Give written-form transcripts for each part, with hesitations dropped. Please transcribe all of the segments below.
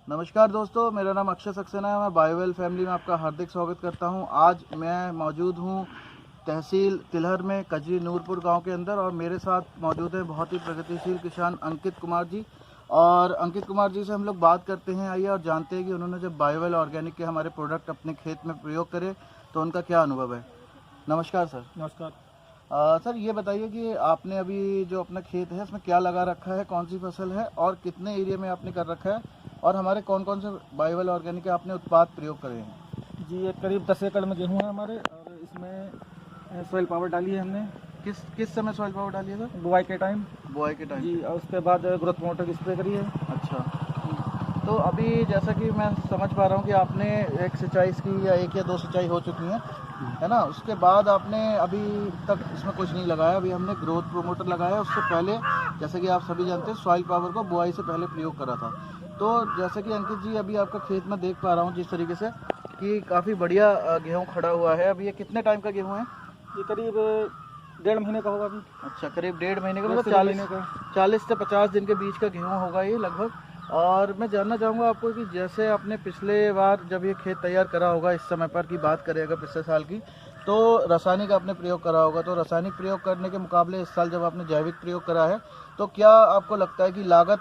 नमस्कार दोस्तों, मेरा नाम अक्षय सक्सेना है। मैं बायोवेल फैमिली में आपका हार्दिक स्वागत करता हूं। आज मैं मौजूद हूं तहसील तिलहर में कजरी नूरपुर गांव के अंदर और मेरे साथ मौजूद है बहुत ही प्रगतिशील किसान अंकित कुमार जी। और अंकित कुमार जी से हम लोग बात करते हैं, आइए, और जानते हैं कि उन्होंने जब बायोवेल ऑर्गेनिक के हमारे प्रोडक्ट अपने खेत में प्रयोग करे तो उनका क्या अनुभव है। नमस्कार सर। नमस्कार। सर ये बताइए कि आपने अभी जो अपना खेत है उसमें क्या लगा रखा है, कौन सी फसल है और कितने एरिया में आपने कर रखा है, और हमारे कौन कौन से बायोवेल ऑर्गेनिक के आपने उत्पाद प्रयोग करे हैं। जी, ये करीब 10 एकड़ में गेहूँ है हमारे, और इसमें सॉइल पावर डाली है हमने। किस समय सॉइल पावर डाली है सर? बुआई के टाइम। बुआई के टाइम जी, और उसके बाद ग्रोथ प्रमोटर की स्प्रे करी है। अच्छा, तो अभी जैसा कि मैं समझ पा रहा हूँ कि आपने एक सिंचाई इसकी या एक या दो सिंचाई हो चुकी हैं, है ना। उसके बाद आपने अभी तक इसमें कुछ नहीं लगाया। अभी हमने ग्रोथ प्रोमोटर लगाया। उससे पहले जैसे कि आप सभी जानते हैं सॉइल पावर को बुआई से पहले प्रयोग करा था। तो जैसे कि अंकित जी अभी आपका खेत में देख पा रहा हूँ जिस तरीके से कि काफ़ी बढ़िया गेहूँ खड़ा हुआ है। अभी ये कितने टाइम का गेहूँ है? ये करीब 1.5 महीने का होगा अभी। अच्छा, करीब 1.5 महीने का, मतलब 40 से 50 दिन के बीच का गेहूँ होगा ये लगभग। और मैं जानना चाहूँगा आपको कि जैसे आपने पिछले बार जब ये खेत तैयार करा होगा, इस समय पर की बात करें अगर पिछले साल की, तो रासायनिक आपने प्रयोग करा होगा। तो रासायनिक प्रयोग करने के मुकाबले इस साल जब आपने जैविक प्रयोग करा है तो क्या आपको लगता है कि लागत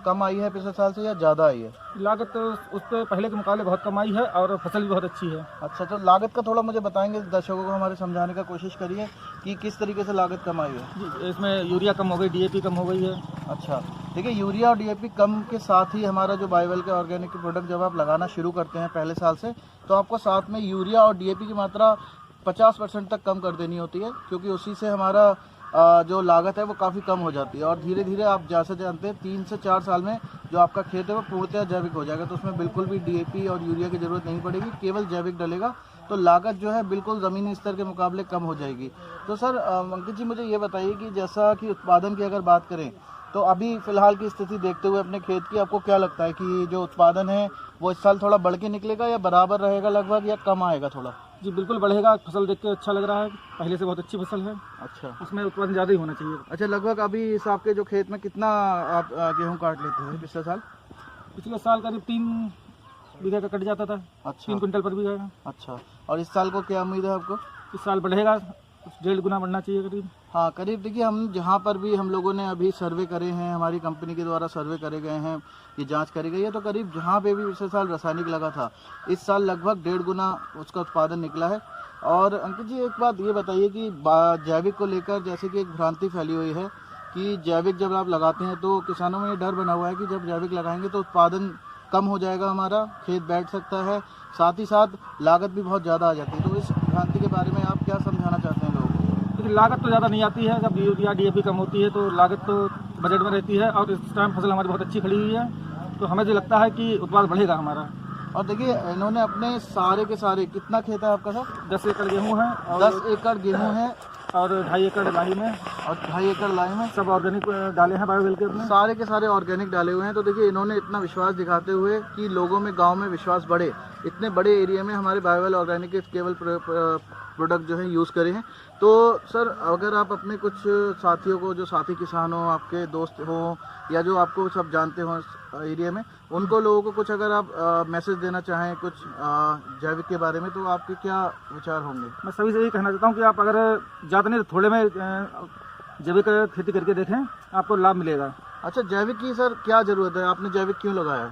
कम आई है पिछले साल से या ज़्यादा आई है? लागत तो उस पर पहले के मुकाबले बहुत कम आई है और फसल भी बहुत अच्छी है। अच्छा, तो लागत का थोड़ा मुझे बताएंगे, दर्शकों को हमारे समझाने का कोशिश करिए कि किस तरीके से लागत कम आई है। जी, इसमें यूरिया कम हो गई, डीएपी कम हो गई है। अच्छा, देखिए, यूरिया और डीएपी कम के साथ ही हमारा जो बायोवेल के ऑर्गेनिक के प्रोडक्ट जब आप लगाना शुरू करते हैं पहले साल से, तो आपको साथ में यूरिया और डीएपी की मात्रा 50% तक कम कर देनी होती है, क्योंकि उसी से हमारा जो लागत है वो काफ़ी कम हो जाती है। और धीरे धीरे आप जैसे जानते हैं 3 से 4 साल में जो आपका खेत है वो पूर्णतः जैविक हो जाएगा। तो उसमें बिल्कुल भी डीएपी और यूरिया की ज़रूरत नहीं पड़ेगी, केवल जैविक डलेगा। तो लागत जो है बिल्कुल ज़मीनी स्तर के मुकाबले कम हो जाएगी। तो सर अंकित जी मुझे ये बताइए कि जैसा कि उत्पादन की अगर बात करें तो अभी फ़िलहाल की स्थिति देखते हुए अपने खेत की, आपको क्या लगता है कि जो उत्पादन है वो इस साल थोड़ा बढ़ के निकलेगा या बराबर रहेगा लगभग, या कम आएगा थोड़ा? जी, बिल्कुल बढ़ेगा। फसल देख के अच्छा लग रहा है, पहले से बहुत अच्छी फसल है। अच्छा, उसमें उत्पादन ज़्यादा ही होना चाहिए। अच्छा, लगभग अभी इस आपके जो खेत में कितना आप गेहूँ काट लेते हैं पिछले साल? पिछले साल करीब 3 बीघा का कट जाता था। अच्छा, 3 कुंटल पर बीघा। अच्छा, और इस साल को क्या उम्मीद है आपको? इस साल बढ़ेगा, 1.5 गुना बढ़ना चाहिए करीब। हाँ, करीब। देखिए, हम जहाँ पर भी हम लोगों ने अभी सर्वे करे हैं, हमारी कंपनी के द्वारा सर्वे करे गए हैं, ये जांच करी गई है, तो करीब जहाँ पे भी पिछले साल रासायनिक लगा था इस साल लगभग 1.5 गुना उसका उत्पादन निकला है। और अंकित जी एक बात ये बताइए कि जैविक को लेकर जैसे कि एक भ्रांति फैली हुई है कि जैविक जब आप लगाते हैं तो किसानों में ये डर बना हुआ है कि जब जैविक लगाएंगे तो उत्पादन कम हो जाएगा, हमारा खेत बैठ सकता है, साथ ही साथ लागत भी बहुत ज़्यादा आ जाती है। तो इस भ्रांति के बारे में आप क्या समझाना चाहते हैं लोगों को? लेकिन लागत तो ज़्यादा नहीं आती है। जब यूरिया डीएपी कम होती है तो लागत तो बजट में रहती है, और इस टाइम फसल हमारी बहुत अच्छी खड़ी हुई है, तो हमें जो लगता है कि उत्पाद बढ़ेगा हमारा। और देखिए, इन्होंने अपने सारे के सारे, कितना खेत है आपका सर? 10 एकड़ गेहूँ है, और 10 एकड़ गेहूँ है और 2.5 एकड़ लाही में, और 2.5 एकड़ लाई में सब ऑर्गेनिक डाले हैं बायोवेल के अपने। सारे के सारे ऑर्गेनिक डाले हुए हैं। तो देखिए, इन्होंने इतना विश्वास दिखाते हुए कि लोगों में, गांव में विश्वास बढ़े, इतने बड़े एरिया में हमारे बायोवेल ऑर्गेनिक के केवल प्रोडक्ट जो है यूज़ करे हैं। तो सर अगर आप अपने कुछ साथियों को, जो साथी किसान हो, आपके दोस्त हो, या जो आपको सब जानते हो एरिया में, उनको लोगों को कुछ अगर आप मैसेज देना चाहें कुछ जैविक के बारे में, तो आपके क्या विचार होंगे? मैं सभी से यही कहना चाहता हूँ कि आप अगर ज़्यादा नहीं तो थोड़े में जैविक खेती करके देखें, आपको लाभ मिलेगा। अच्छा, जैविक की सर क्या ज़रूरत है? आपने जैविक क्यों लगाया है?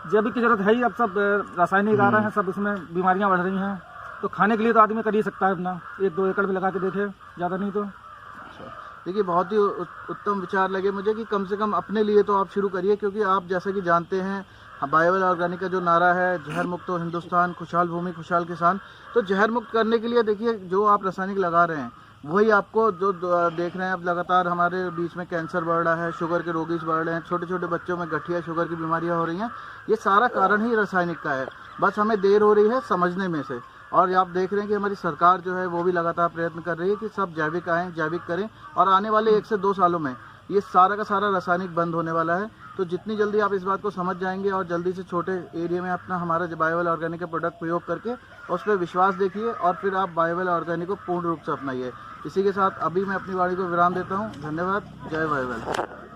जैविक की जरूरत है ही। अब सब रासायनिक आ रहे हैं, सब इसमें बीमारियां बढ़ रही हैं, तो खाने के लिए तो आदमी कर ही सकता है अपना, 1-2 एकड़ में लगा के देखे, ज़्यादा नहीं तो। देखिए, बहुत ही उत्तम विचार लगे मुझे कि कम से कम अपने लिए तो आप शुरू करिए, क्योंकि आप जैसे कि जानते हैं बायोवेल ऑर्गेनिक का जो नारा है, जहर मुक्त हिंदुस्तान, खुशहाल भूमि खुशहाल किसान। तो जहर मुक्त करने के लिए देखिए, जो आप रासायनिक लगा रहे हैं वही आपको जो देख रहे हैं अब लगातार हमारे बीच में कैंसर बढ़ रहा है, शुगर के रोगी बढ़ रहे हैं, छोटे छोटे बच्चों में गठिया शुगर की बीमारियां हो रही हैं। ये सारा कारण ही रासायनिक का है, बस हमें देर हो रही है समझने में से। और आप देख रहे हैं कि हमारी सरकार जो है वो भी लगातार प्रयत्न कर रही है कि सब जैविक आएँ, जैविक करें, और आने वाले 1 से 2 सालों में ये सारा का सारा रासायनिक बंद होने वाला है। तो जितनी जल्दी आप इस बात को समझ जाएंगे और जल्दी से छोटे एरिया में अपना हमारा बायोवेल ऑर्गेनिक का प्रोडक्ट प्रयोग करके उस पर विश्वास देखिए, और फिर आप बायोवेल ऑर्गेनिक को पूर्ण रूप से अपनाइए। इसी के साथ अभी मैं अपनी वाणी को विराम देता हूँ। धन्यवाद। जय बायोवेल।